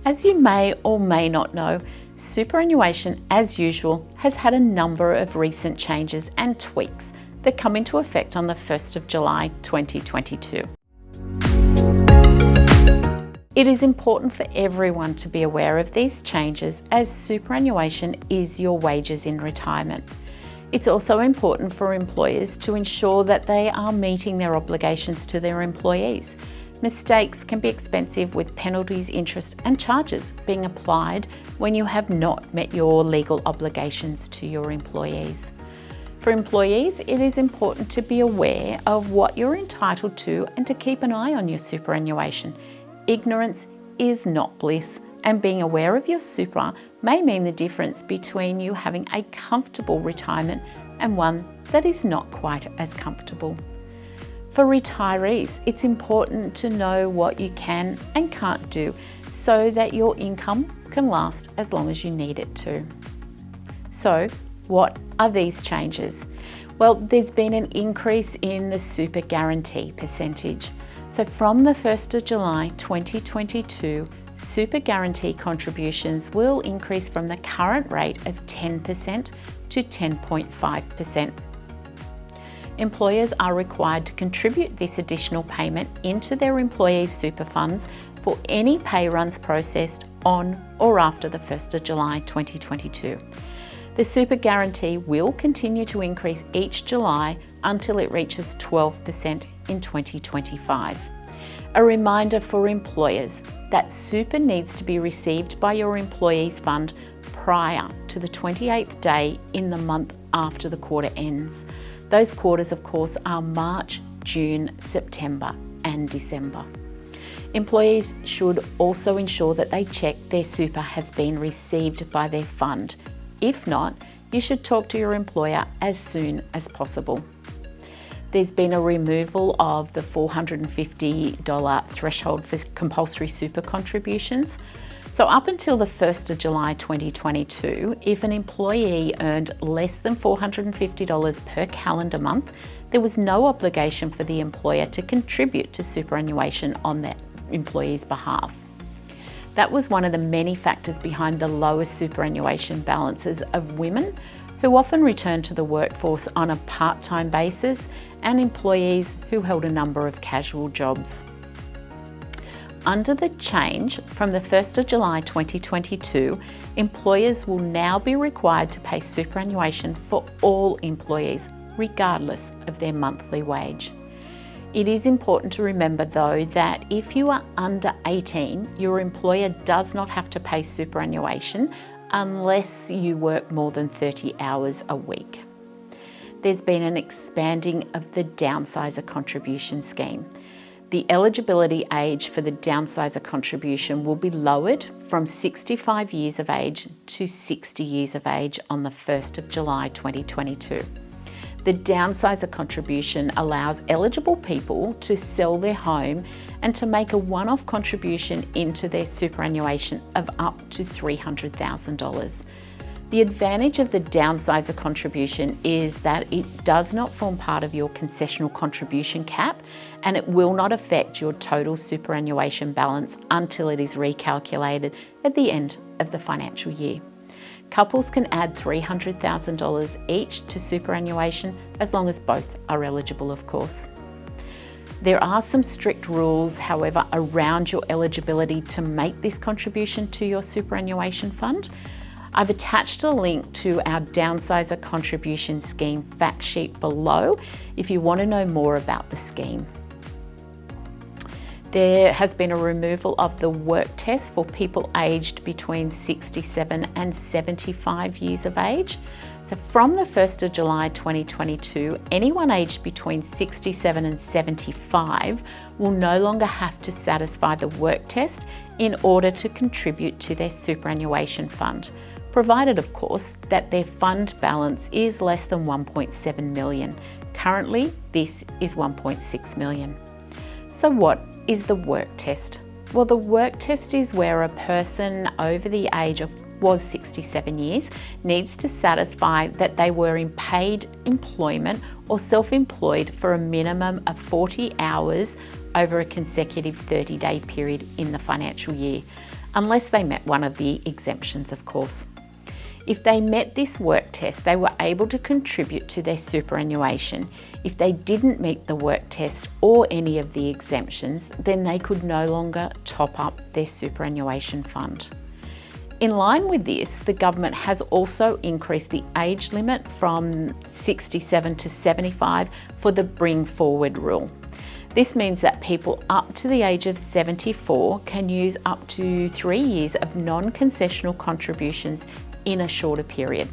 As you may or may not know, superannuation, as usual, has had a number of recent changes and tweaks that come into effect on the 1st of July 2022. It is important for everyone to be aware of these changes, as superannuation is your wages in retirement. It's also important for employers to ensure that they are meeting their obligations to their employees. Mistakes can be expensive, with penalties, interest and charges being applied when you have not met your legal obligations to your employees. For employees, it is important to be aware of what you're entitled to and to keep an eye on your superannuation. Ignorance is not bliss, and being aware of your super may mean the difference between you having a comfortable retirement and one that is not quite as comfortable. For retirees, it's important to know what you can and can't do so that your income can last as long as you need it to. So, what are these changes? Well, there's been an increase in the super guarantee percentage. So from the 1st of July 2022, super guarantee contributions will increase from the current rate of 10% to 10.5%. Employers are required to contribute this additional payment into their employees' super funds for any pay runs processed on or after the 1st of July 2022. The super guarantee will continue to increase each July until it reaches 12% in 2025. A reminder for employers that super needs to be received by your employees' fund prior to the 28th day in the month after the quarter ends. Those quarters, of course, are March, June, September and December. Employees should also ensure that they check their super has been received by their fund. If not, you should talk to your employer as soon as possible. There's been a removal of the $450 threshold for compulsory super contributions. So up until the 1st of July 2022, if an employee earned less than $450 per calendar month, there was no obligation for the employer to contribute to superannuation on that employee's behalf. That was one of the many factors behind the lowest superannuation balances of women, who often return to the workforce on a part-time basis, and employees who held a number of casual jobs. Under the change, from the 1st of July 2022, employers will now be required to pay superannuation for all employees, regardless of their monthly wage. It is important to remember, though, that if you are under 18, your employer does not have to pay superannuation unless you work more than 30 hours a week. There's been an expanding of the downsizer contribution scheme. The eligibility age for the downsizer contribution will be lowered from 65 years of age to 60 years of age on the 1st of July 2022. The downsizer contribution allows eligible people to sell their home and to make a one-off contribution into their superannuation of up to $300,000. The advantage of the downsizer contribution is that it does not form part of your concessional contribution cap, and it will not affect your total superannuation balance until it is recalculated at the end of the financial year. Couples can add $300,000 each to superannuation as long as both are eligible, of course. There are some strict rules, however, around your eligibility to make this contribution to your superannuation fund. I've attached a link to our downsizer contribution scheme fact sheet below if you want to know more about the scheme. There has been a removal of the work test for people aged between 67 and 75 years of age. So from the 1st of July 2022, anyone aged between 67 and 75 will no longer have to satisfy the work test in order to contribute to their superannuation fund, provided, of course, that their fund balance is less than 1.7 million. Currently, this is 1.6 million. So what is the work test? Well, the work test is where a person over the age of 67 years needs to satisfy that they were in paid employment or self-employed for a minimum of 40 hours over a consecutive 30-day period in the financial year. unless they met one of the exemptions, of course. If they met this work test, they were able to contribute to their superannuation. If they didn't meet the work test or any of the exemptions, then they could no longer top up their superannuation fund. In line with this, the government has also increased the age limit from 67 to 75 for the bring forward rule. This means that people up to the age of 74 can use up to 3 years of non-concessional contributions in a shorter period.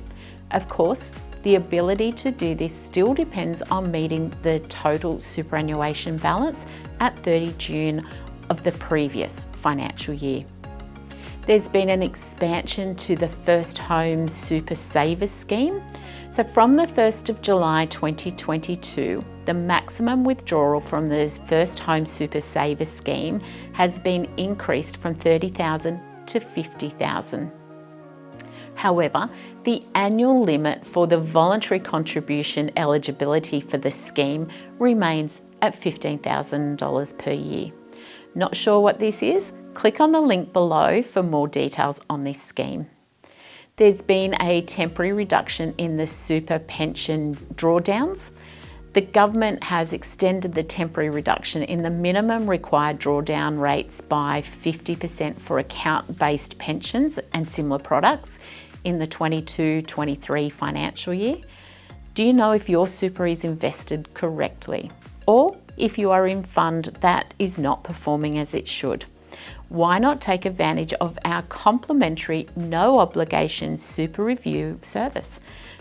Of course, the ability to do this still depends on meeting the total superannuation balance at 30 June of the previous financial year. There's been an expansion to the First Home Super Saver scheme. So from the 1st of July 2022, the maximum withdrawal from the First Home Super Saver scheme has been increased from $30,000 to $50,000. However, the annual limit for the voluntary contribution eligibility for the scheme remains at $15,000 per year. Not sure what this is? Click on the link below for more details on this scheme. There's been a temporary reduction in the super pension drawdowns. The government has extended the temporary reduction in the minimum required drawdown rates by 50% for account-based pensions and similar products in the 22-23 financial year. Do you know if your super is invested correctly, or if you are in fund that is not performing as it should? Why not take advantage of our complimentary, no obligation super review service?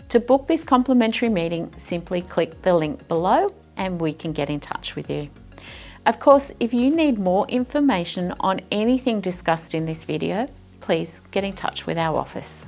To book this complimentary meeting, simply click the link below and we can get in touch with you. Of course, if you need more information on anything discussed in this video, please get in touch with our office.